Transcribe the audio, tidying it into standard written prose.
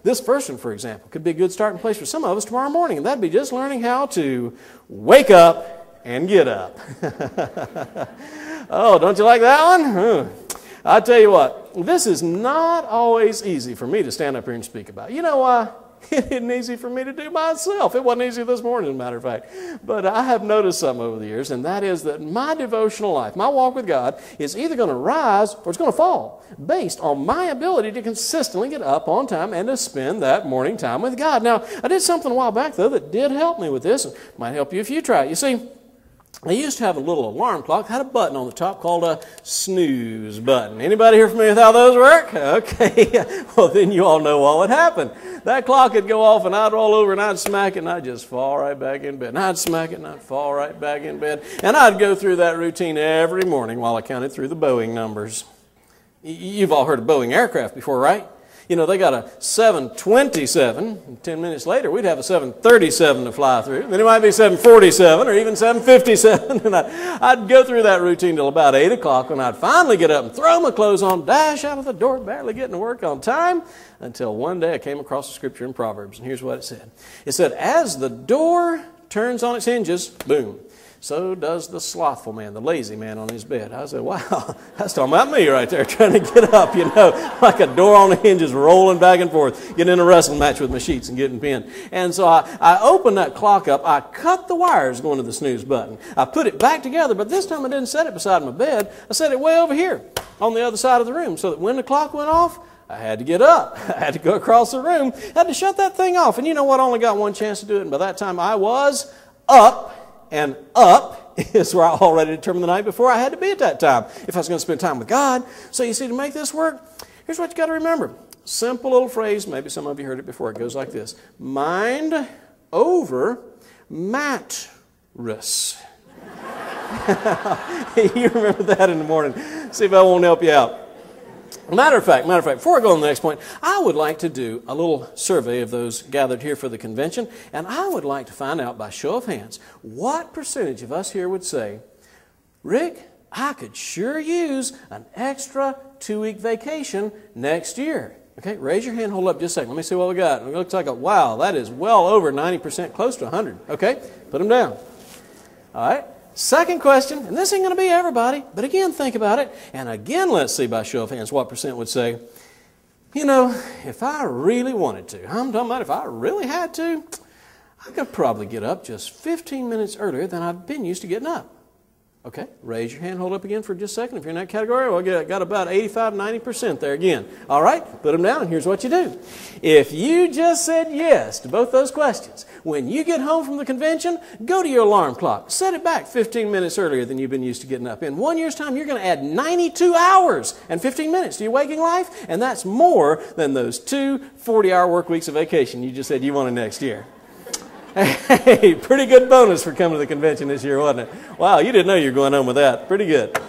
This first one, for example, could be a good starting place for some of us tomorrow morning, and that'd be just learning how to wake up and get up. Oh, don't you like that one? I tell you what, this is not always easy for me to stand up here and speak about. You know why? It isn't easy for me to do myself. It wasn't easy this morning, as a matter of fact. But I have noticed something over the years, and that is that my devotional life, my walk with God, is either going to rise or it's going to fall based on my ability to consistently get up on time and to spend that morning time with God. Now, I did something a while back, though, that did help me with this, and might help you if you try it. You see, I used to have a little alarm clock, had a button on the top called a snooze button. Anybody here familiar with how those work? Okay, well then you all know what would happen. That clock would go off and I'd roll over and I'd smack it and I'd just fall right back in bed. And I'd smack it and I'd fall right back in bed. And I'd go through that routine every morning while I counted through the Boeing numbers. You've all heard of Boeing aircraft before, right? You know, they got a 727. 10 minutes later, we'd have a 737 to fly through. Then it might be 747 or even 757. And I'd go through that routine till about 8 o'clock when I'd finally get up and throw my clothes on, dash out of the door, barely getting to work on time, until one day I came across a scripture in Proverbs. And here's what it said. It said, as the door turns on its hinges, boom, so does the slothful man, the lazy man on his bed. I said, wow, that's talking about me right there, trying to get up, you know, like a door on the hinges, rolling back and forth, getting in a wrestling match with my sheets and getting pinned. And so I opened that clock up. I cut the wires going to the snooze button. I put it back together, but this time I didn't set it beside my bed. I set it way over here on the other side of the room so that when the clock went off, I had to get up. I had to go across the room. I had to shut that thing off. And you know what? I only got one chance to do it. And by that time, I was up. And up is where I already determined the night before I had to be at that time if I was going to spend time with God. So you see, to make this work, here's what you got to remember. Simple little phrase, maybe some of you heard it before. It goes like this. Mind over mattress. You remember that in the morning. See if that won't help you out. Matter of fact, before I go on to the next point, I would like to do a little survey of those gathered here for the convention, and I would like to find out by show of hands what percentage of us here would say, Rick, I could sure use an extra 2-week vacation next year. Okay, raise your hand, hold up just a second. Let me see what we got. It looks like wow, that is well over 90%, close to 100. Okay, put them down. All right. Second question, and this ain't going to be everybody, but again, think about it. And again, let's see by show of hands what percent would say, you know, if I really wanted to, I'm talking about if I really had to, I could probably get up just 15 minutes earlier than I've been used to getting up. Okay, raise your hand, hold up again for just a second. If you're in that category, well, I got about 85, 90% there again. All right, put them down, and here's what you do. If you just said yes to both those questions, when you get home from the convention, go to your alarm clock. Set it back 15 minutes earlier than you've been used to getting up. In 1 year's time, you're going to add 92 hours and 15 minutes to your waking life, and that's more than those 2 40-hour work weeks of vacation you just said you wanted next year. Hey, pretty good bonus for coming to the convention this year, wasn't it? Wow, you didn't know you were going home with that. Pretty good.